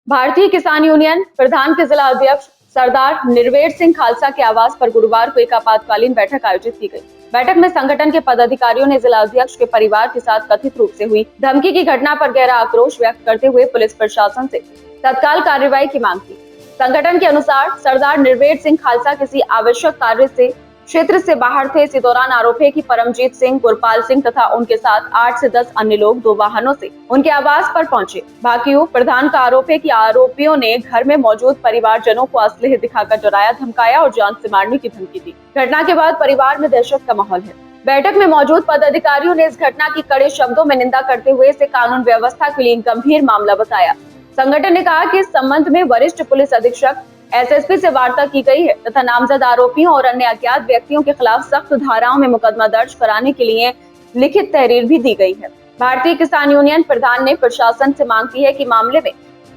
भारतीय किसान यूनियन प्रधान के जिला अध्यक्ष सरदार निर्वेद सिंह खालसा के आवास पर गुरुवार को एक आपातकालीन बैठक आयोजित की गई। बैठक में संगठन के पदाधिकारियों ने जिला अध्यक्ष के परिवार के साथ कथित रूप से हुई धमकी की घटना पर गहरा आक्रोश व्यक्त करते हुए पुलिस प्रशासन से तत्काल कार्रवाई की मांग की। संगठन के अनुसार सरदार निर्वेद सिंह खालसा किसी आवश्यक कार्य से क्षेत्र से बाहर थे। इसी दौरान आरोप है कि परमजीत सिंह, गुरपाल सिंह तथा उनके साथ 8 से 10 अन्य लोग 2 वाहनों से उनके आवास पर पहुंचे। भाकियू प्रधान का आरोप है कि आरोपियों ने घर में मौजूद परिवारजनों को असलहे दिखाकर डराया, धमकाया और जान से मारने की धमकी दी। घटना के बाद परिवार में दहशत का माहौल है। बैठक में मौजूद पदाधिकारियों ने इस घटना की कड़े शब्दों में निंदा करते हुए इसे कानून व्यवस्था के लिए गंभीर मामला बताया। संगठन ने कहा कि इस संबंध में वरिष्ठ पुलिस अधीक्षक एसएसपी से वार्ता की गई है तथा नामजद आरोपियों और अन्य अज्ञात व्यक्तियों के खिलाफ सख्त धाराओं में मुकदमा दर्ज कराने के लिए लिखित तहरीर भी दी गई है। भारतीय किसान यूनियन प्रधान ने प्रशासन से मांग की है कि मामले में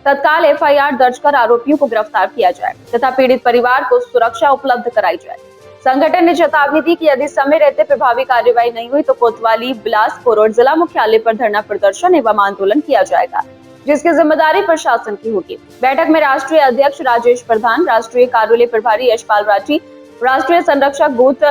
तत्काल एफआईआर दर्ज कर आरोपियों को गिरफ्तार किया जाए तथा पीड़ित परिवार को सुरक्षा उपलब्ध कराई जाए। संगठन ने चेतावनी दी कि यदि समय रहते प्रभावी कार्रवाई नहीं हुई तो कोतवाली, बिलासपुर और जिला मुख्यालय पर धरना प्रदर्शन एवं आंदोलन किया जाएगा, जिसकी जिम्मेदारी प्रशासन की होगी। बैठक में राष्ट्रीय अध्यक्ष राजेश प्रधान, राष्ट्रीय कार्यालय प्रभारी यशपाल राठी, राष्ट्रीय संरक्षक भूत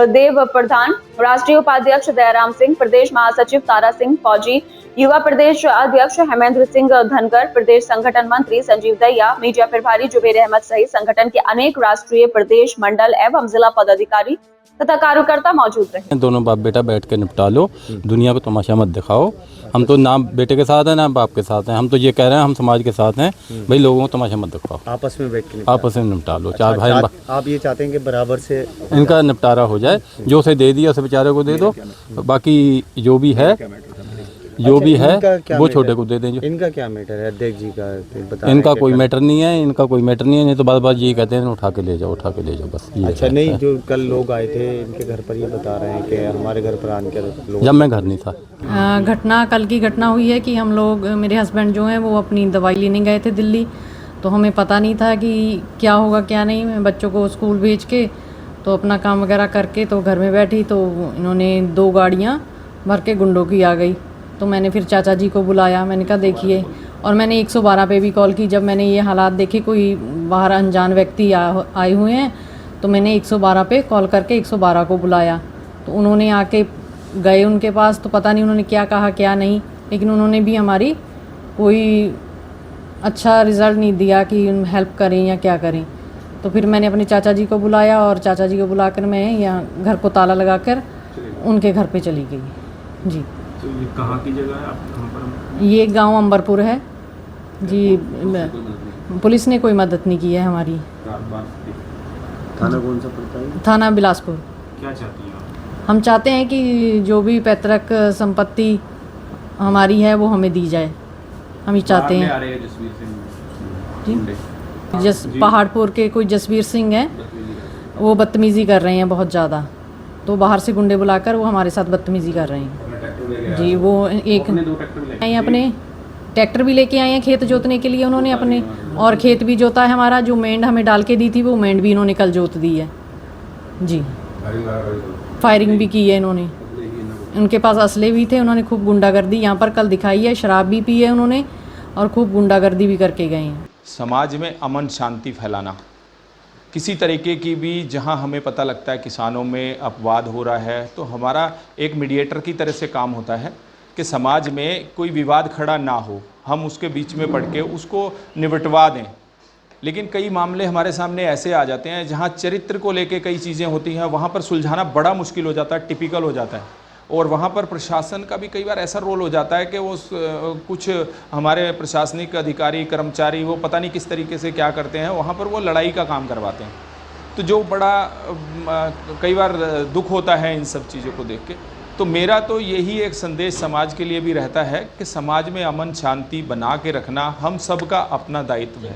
देव प्रधान, राष्ट्रीय उपाध्यक्ष दयाराम सिंह, प्रदेश महासचिव तारा सिंह फौजी, युवा प्रदेश अध्यक्ष हेमेंद्र सिंह धनगर, प्रदेश संगठन मंत्री संजीव दैया, मीडिया प्रभारी जुबेर अहमद सहित संगठन के अनेक राष्ट्रीय, प्रदेश, मंडल एवं जिला पदाधिकारी तथा कार्यकर्ता मौजूद रहे। दोनों बाप बेटा बैठ के निपटा लो, दुनिया को तमाशा मत दिखाओ। हम तो ना बेटे के साथ हैं ना बाप के साथ हैं। हम तो ये कह रहे हैं हम समाज के साथ हैं, भाई लोगों को तमाशा मत दिखाओ, आपस में बैठ के आपस में निपटा लो। अच्छा, चार भाई आप ये चाहते हैं कि बराबर से इनका निपटारा हो जाए, जो उसे दे दिया उसे बेचारे को दे दो, बाकी जो भी है वो छोटे को दे दें। इनका क्या मैटर है अध्यक्ष जी का? इनका कोई मैटर नहीं है, इनका कोई मैटर नहीं है। नहीं तो बार बार यही कहते हैं उठा के ले जाओ, उठा के ले जाओ, बस ये। अच्छा, नहीं जो कल लोग आए थे इनके घर पर ये बता रहे हैं कि हमारे घर पर आने के लोग, जब मैं घर नहीं था। घटना कल की घटना हुई है कि हम लोग, मेरे हस्बैंड जो हैं वो अपनी दवाई लेने गए थे दिल्ली, तो हमें पता नहीं था कि क्या होगा क्या नहीं। मैं बच्चों को स्कूल भेज के तो अपना काम वगैरह करके तो घर में बैठी तो इन्होंने 2 गाड़ियाँ भर के गुंडों की आ गई। तो मैंने फिर चाचा जी को बुलाया, मैंने कहा देखिए, और मैंने 112 पे भी कॉल की। जब मैंने ये हालात देखे कोई बाहर अनजान व्यक्ति आए हुए हैं तो मैंने 112 पे कॉल करके 112 को बुलाया। तो उन्होंने आके गए उनके पास, तो पता नहीं उन्होंने क्या कहा क्या नहीं, लेकिन उन्होंने भी हमारी कोई अच्छा रिज़ल्ट नहीं दिया कि हेल्प करें या क्या करें। तो फिर मैंने अपने चाचा जी को बुलाया और चाचा जी को बुलाकर मैं यहाँ घर को ताला लगाकर उनके घर पे चली गई। जी। तो ये कहाँ की जगह है? आप कहाँ पर? ये गांव अंबरपुर है जी। पुलिस ने कोई मदद नहीं की है हमारी। थाना कौन सा पड़ता है? थाना बिलासपुर। क्या चाहती हैं आप? हम चाहते हैं कि जो भी पैतृक संपत्ति हमारी है वो हमें दी जाए। हम ये चाहते हैं जी। पहाड़पुर के कोई जसवीर सिंह हैं, वो बदतमीज़ी कर रहे हैं बहुत ज़्यादा, तो बाहर से गुंडे बुलाकर वो हमारे साथ बदतमीज़ी कर रहे हैं जी। वो एक आए अपने ट्रैक्टर भी लेके आए हैं खेत जोतने के लिए उन्होंने अपने, और खेत भी जोता है हमारा। जो मेंढ हमें डाल के दी थी वो मेंढ भी इन्होंने कल जोत दी है जी। फायरिंग भी की है इन्होंने, उनके पास असले भी थे। उन्होंने खूब गुंडागर्दी यहाँ पर कल दिखाई है, शराब भी पी है उन्होंने और खूब गुंडागर्दी भी करके गए हैं। समाज में अमन शांति फैलाना, किसी तरीके की भी जहां हमें पता लगता है किसानों में अपवाद हो रहा है तो हमारा एक मीडिएटर की तरह से काम होता है कि समाज में कोई विवाद खड़ा ना हो, हम उसके बीच में पड़ के उसको निपटवा दें। लेकिन कई मामले हमारे सामने ऐसे आ जाते हैं जहां चरित्र को लेके कई चीज़ें होती हैं, वहां पर सुलझाना बड़ा मुश्किल हो जाता है, टिपिकल हो जाता है। और वहाँ पर प्रशासन का भी कई बार ऐसा रोल हो जाता है कि वो कुछ हमारे प्रशासनिक अधिकारी कर्मचारी वो पता नहीं किस तरीके से क्या करते हैं, वहाँ पर वो लड़ाई का काम करवाते हैं। तो जो बड़ा कई बार दुख होता है इन सब चीज़ों को देख के। तो मेरा तो यही एक संदेश समाज के लिए भी रहता है कि समाज में अमन शांति बना के रखना हम सब का अपना दायित्व है।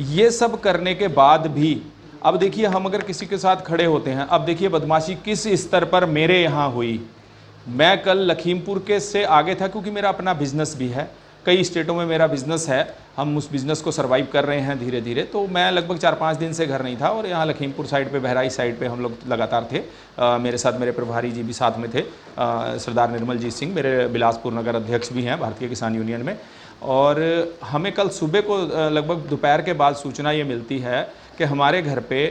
ये सब करने के बाद भी अब देखिए, हम अगर किसी के साथ खड़े होते हैं, अब देखिए बदमाशी किस स्तर पर मेरे यहाँ हुई। मैं कल लखीमपुर के से आगे था क्योंकि मेरा अपना बिजनेस भी है। कई स्टेटों में मेरा बिज़नेस है, हम उस बिज़नेस को सरवाइव कर रहे हैं धीरे धीरे। तो मैं लगभग 4-5 दिन से घर नहीं था और यहाँ लखीमपुर साइड पे, बहराइच साइड पे हम लोग लगातार थे। मेरे साथ मेरे प्रभारी जी भी साथ में थे, सरदार निर्मलजीत सिंह, मेरे बिलासपुर नगर अध्यक्ष भी हैं भारतीय किसान यूनियन में। और हमें कल सुबह को लगभग दोपहर के बाद सूचना ये मिलती है कि हमारे घर पे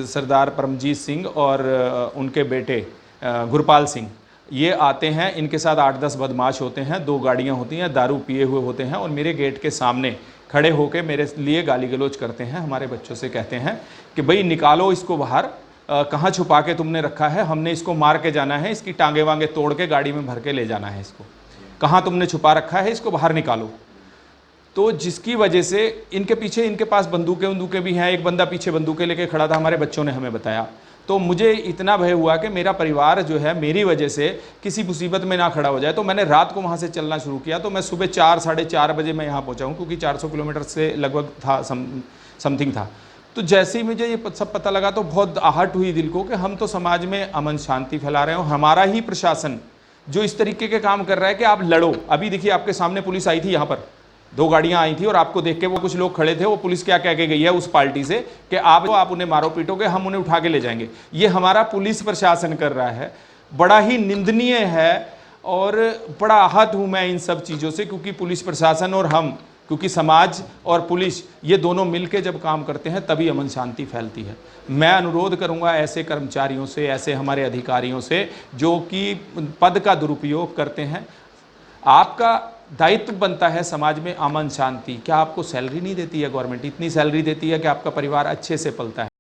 सरदार परमजीत सिंह और उनके बेटे गुरपाल सिंह ये आते हैं। इनके साथ 8-10 बदमाश होते हैं, 2 गाड़ियां होती हैं, दारू पिए हुए होते हैं और मेरे गेट के सामने खड़े होकर मेरे लिए गाली गलौज करते हैं। हमारे बच्चों से कहते हैं कि भाई निकालो इसको बाहर, कहाँ छुपा के तुमने रखा है, हमने इसको मार के जाना है, इसकी टांगे वांगे तोड़ के गाड़ी में भर के ले जाना है, इसको कहाँ तुमने छुपा रखा है, इसको बाहर निकालो। तो जिसकी वजह से इनके पीछे, इनके पास बंदूकें भी हैं, एक बंदा पीछे बंदूकें लेके खड़ा था, हमारे बच्चों ने हमें बताया। तो मुझे इतना भय हुआ कि मेरा परिवार जो है मेरी वजह से किसी मुसीबत में ना खड़ा हो जाए। तो मैंने रात को वहाँ से चलना शुरू किया। तो मैं सुबह 4-4:30 बजे मैं यहाँ पहुँचा हूँ, क्योंकि 400 किलोमीटर से लगभग था, समथिंग था। तो जैसे ही मुझे ये सब पता लगा तो बहुत आहट हुई दिल को कि हम तो समाज में अमन शांति फैला रहे हैं और हमारा ही प्रशासन जो इस तरीके के काम कर रहा है कि आप लड़ो। अभी देखिए आपके सामने पुलिस आई थी, यहाँ पर 2 गाड़ियां आई थी और आपको देख के वो कुछ लोग खड़े थे। वो पुलिस क्या कह के गई है उस पार्टी से कि आप उन्हें मारो पीटोगे, हम उन्हें उठा के ले जाएंगे। ये हमारा पुलिस प्रशासन कर रहा है, बड़ा ही निंदनीय है। और बड़ा आहत हूं मैं इन सब चीज़ों से, क्योंकि पुलिस प्रशासन और हम, क्योंकि समाज और पुलिस ये दोनों मिलके जब काम करते हैं तभी अमन शांति फैलती है। मैं अनुरोध करूंगा ऐसे कर्मचारियों से, ऐसे हमारे अधिकारियों से जो कि पद का दुरुपयोग करते हैं। आपका दायित्व बनता है समाज में अमन शांति। क्या आपको सैलरी नहीं देती है गवर्नमेंट? इतनी सैलरी देती है कि आपका परिवार अच्छे से पलता है।